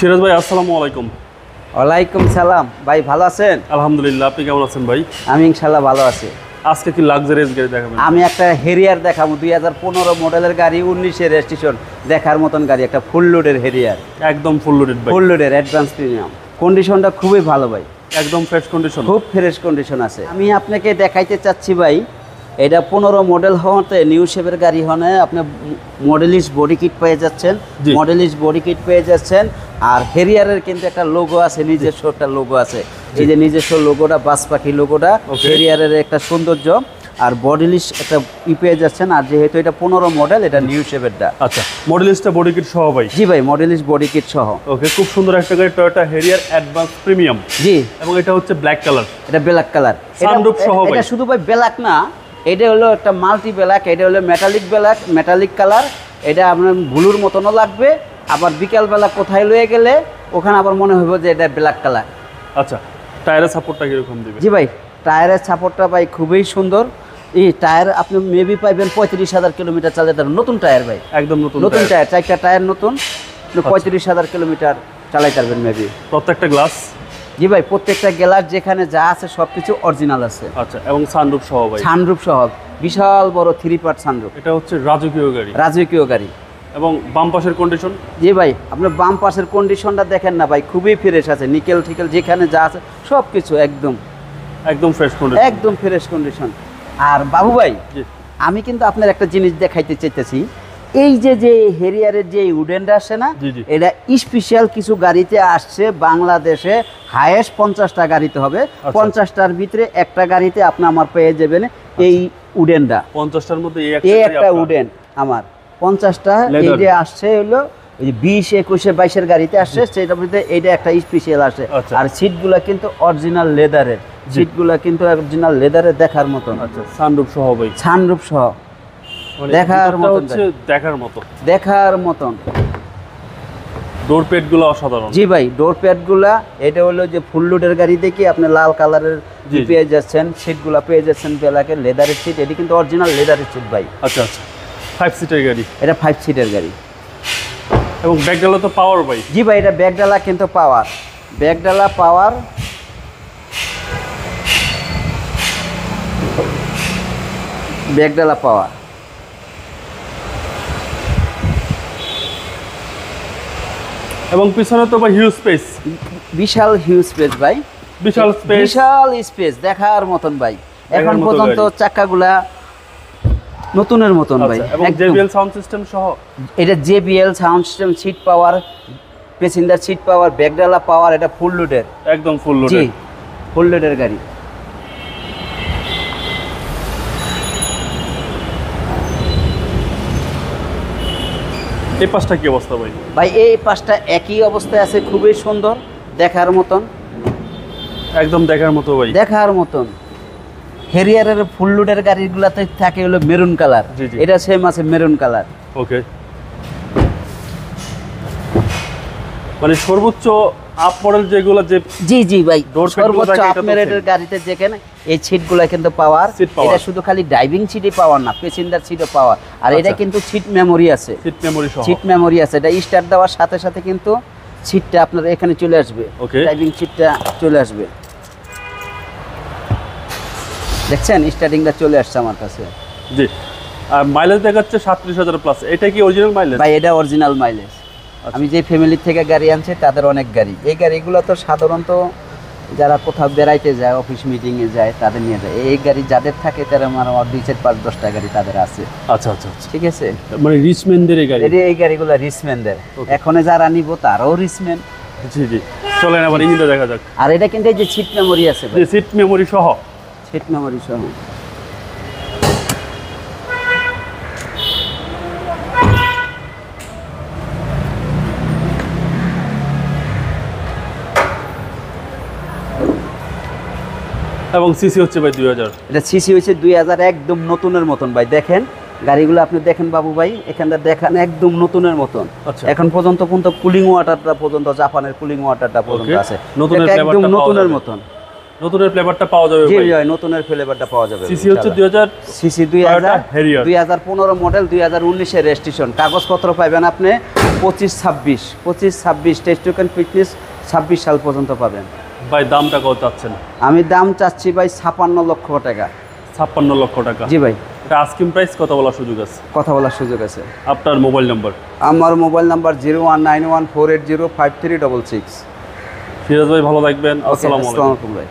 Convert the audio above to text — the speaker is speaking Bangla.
সিরাজ ভাই আসসালামু আলাইকুম। ওয়ালাইকুম সালাম ভাই, ভালো আছেন? আলহামদুলিল্লাহ, আপনি কেমন আছেন ভাই? আমি ইনশাল্লাহ ভালো আছি। আজকে কি লাক্সারিয়াস গাড়ি দেখাবেন? আমি একটা হেরিয়ার দেখাবো, 2015 মডেলের গাড়ি, 19-এর রেজিস্ট্রেশন, দেখার মতন গাড়ি, একটা ফুল লোডের হেরিয়ার। একদম ফুল লোডেড ভাই, ফুল লোডের অ্যাডভান্স প্রিমিয়াম। কন্ডিশনটা খুবই ভালো ভাই, একদম ফ্রেশ কন্ডিশন, খুব ফ্রেশ কন্ডিশন আছে। আমি আপনাকে দেখাইতে চাচ্ছি ভাই, এটা 15 মডেল হওয়াতে নিউ শেপের গাড়ি হনে আপনি মডেলিস্ট বডি কিট পেয়ে যাচ্ছেন, মডেলিস্ট বডি কিট পেয়ে যাচ্ছেন। আর হেরিয়ারের কিন্তু একটা লোগো আছে, নিজস্ব একটা লোগো আছে, এই যে নিজস্ব লোগোটা, বাস পাখি লোগোটা হেরিয়ারের একটা সৌন্দর্য। আর বডিলিস্ট একটা পেয়ে যাচ্ছেন। আর যেহেতু এটা 15 মডেল, এটা নিউ শেপেরটা। আচ্ছা, মডেলিস্টটা বডি কিট সহ ভাই? জি ভাই, মডেলিস্ট বডি কিট সহ। ওকে, খুব সুন্দর একটা গাড়ি, টয়োটা হেরিয়ার অ্যাডভান্স প্রিমিয়াম। জি, এবং এটা হচ্ছে ব্ল্যাক কালার, এটা ব্ল্যাক কালার, সানরুফ সহ ভাই। এটা শুধু ভাই ব্ল্যাক না, এটা হলো একটা মাল্টি ব্ল্যাক, এটা হলো মেটালিক ব্ল্যাক, মেটালিক কালার। এটা আপনার ব্লুর মতনও লাগবে, আবার বিকালবেলা কোথায় লয়ে গেলে ওখানে আবার মনে হবে যে এটা ব্ল্যাক কালার। আচ্ছা, টায়ারের সাপোর্টটা কিরকম দিবে? জি ভাই, টায়ারের সাপোর্টটা ভাই খুবই সুন্দর। এই টায়ার আপনি মেবি পাইবেন 35,000 কিলোমিটার চালাতে, নতুন টায়ার ভাই, একদম নতুন টায়ার, 4টা টায়ার নতুন, 35,000 কিলোমিটার চালাইতে পারবেন মেবি। প্রত্যেকটা গ্লাস? জি ভাই, প্রত্যেকটা গ্লাস যেখানে যা আছে সবকিছু অরিজিনাল আছে। আচ্ছা, এবং সানরুফ সহ ভাই? সানরুফ সহ, বিশাল বড় 3 পার্ট সানরুফ। এটা হচ্ছে রাজকীয় গাড়ি, রাজকীয় গাড়ি। এবং বাম পাশের কন্ডিশন? জি ভাই, আপনার বাম পাশের কন্ডিশনটা দেখেন না ভাই, খুবই ফ্রেশ আছে, নিকেল ঠিকেল যেখানে যা আছে সব কিছু একদম ফ্রেশ কন্ডিশন, একদম ফ্রেশ কন্ডিশন। আর বাবু ভাই, আমি কিন্তু আপনার একটা জিনিস দেখাইতে চাইতেছি। এই যে হেরিয়ারের যে উডেনটা আসে না, এটা স্পেশাল কিছু গাড়িতে আসছে বাংলাদেশে, হাইয়েস্ট 50টা গাড়িতে হবে। 50টার ভিতরে একটা গাড়িতে আপনি আমার পেয়ে যাবেন এই উডেনটা। 50টার মধ্যে এই একটা উডেন আমার 50টা এই যে আসছে হলো 20, 21, 22-এর গাড়িতে আসছে, সেটার ভিতরে এইটা একটা স্পেশাল আসে। আর সিটগুলা কিন্তু অরিজিনাল লেদারের, সিটগুলা কিন্তু অরিজিনাল লেদারের, দেখার মতন। আচ্ছা, সানরুফ সহ ভাই? সানরুফ সহ, দেখার মতন, দেখার মতন। ডোর প্যাডগুলো অসাধারণ। জি ভাই, ডোর প্যাডগুলা, এটা হলো যে ফুল লোডের গাড়ি দেখি আপনি লাল কালারের পেয়ে যাচ্ছেন, সিটগুলা পেয়ে যাচ্ছেন ব্ল্যাকের লেদারের সিট, এটি কিন্তু অরিজিনাল লেদারের সিট ভাই। আচ্ছা আচ্ছা, 5 সিটের গাড়ি? এটা 5 সিটের গাড়ি। এবং ব্যাকডালা তো পাওয়ার ভাই? জি ভাই, এটা ব্যাকডালা কিন্তু পাওয়ার, ব্যাকডালা পাওয়ার। ব্যাকডালা পাওয়ার এবং পিছনে তো ভাই হিউজ স্পেস, বিশাল হিউজ স্পেস ভাই, বিশাল স্পেস, বিশাল স্পেস, দেখার মতন ভাই। এখন পর্যন্ত চাকাগুলা নতুনের মতন ভাই। এবং JBL সাউন্ড সিস্টেম সহ? এটা JBL sound system, seat power, passenger seat power, ব্যাকডালা পাওয়ার, এটা ফুল লোডের, একদম ফুল লোডের। জি, ফুল লোডের গাড়ি। এই পাশটা কি অবস্থা ভাই? ভাই এই পাশটা একই অবস্থায় আছে, খুবই সুন্দর, দেখার মতন, একদম দেখার মতো ভাই, দেখার মতন। হেরিয়ারের ফুল লোডের গাড়িগুলোতে থাকে হলো মেরুন কালার, এটা সেম আছে মেরুন কালার। ওকে, মানে সর্বোচ্চ আপ মডেল যেগুলো, যে জি জি ভাই, সর্বোচ্চ আপ মডেলের গাড়িতে যেখানে এই সিটগুলো কিন্তু পাওয়ার। এটা শুধু খালি ড্রাইভিং সিটই পাওয়ার না, প্যাসেঞ্জার সিটও পাওয়ার। আর এটা কিন্তু সিট মেমোরি আছে, সিট মেমোরি আছে। এটা স্টার্ট দেওয়ার সাথে সাথে কিন্তু সিটটা আপনার এখানে চলে আসবে, ড্রাইভিং সিটটা চলে আসবে। দেখছেন, স্টার্টিংটা চলে আসছে আমার কাছে। জি, আর মাইলেজ দেখাচ্ছে 37,000 প্লাস। এটা কি অরিজিনাল মাইলেজ ভাই? এটা অরিজিনাল মাইলেজ। আমি যে ফ্যামিলির থেকে গাড়ি আনছি তাদের অনেক গাড়ি, এই গাড়িগুলো তো সাধারণত যারা কোথাও বেড়াইতে যায়, অফিস মিটিংয়ে যায়, তাদের নিয়ে যায়। এই গাড়ি যাদের থাকে তারা আমার 2, 4, 5, 10টা গাড়ি তাদের আছে। আচ্ছা আচ্ছা, ঠিক আছে, মানে রিচম্যানদের এই গাড়ি? এই গাড়িগুলো রিচম্যানদের, এখন যারা নিব তারাও রিচম্যান। জি জি, চলেন আবার ইঞ্জিনটা দেখা যাক। আর এটা কিন্তু এই যে সিট মেমোরি আছে, সিট মেমোরি সহ, সিট মেমোরি সহ। এবং সিসি হচ্ছে ভাই 2000? এটা সিসি হচ্ছে 2000, একদম নতুনের মতন ভাই। দেখেন গাড়িগুলো আপনি দেখেন বাবু ভাই, এখানটা দেখেন একদম নতুনের মতন। এখন পর্যন্ত কুলিং ওয়াটারটা পর্যন্ত, জাপানের কুলিং ওয়াটারটা পর্যন্ত আছে, একদম নতুনের মতন। নতুনের ফ্লেভারটা পাওয়া যাবে জি ভাই? ভাই, নতুনের ফ্লেভারটা পাওয়া যাবে। সিসি হচ্ছে 2000, সিসি Toyota Harrier। 2015 মডেল, 2019 এর রেজিস্ট্রেশন। কাগজপত্র পাবেন আপনি 25-26 টেস্ট টোকেন ফিটনেস 26 সাল পর্যন্ত পাবেন। ভাই দামটা কত চাচ্ছেন? আমি দাম চাচ্ছি ভাই 56 লক্ষ টাকা। 56 লক্ষ টাকা। জি ভাই। এটা আস্কিং প্রাইস কত বলার সুযোগ আছে? কথা বলার সুযোগ আছে। আপনার মোবাইল নাম্বার? আমার মোবাইল নাম্বার 01914805366। ফিরোজ ভাই ভালো থাকবেন। আসসালামু আলাইকুম। আসসালামু আলাইকুম ভাই।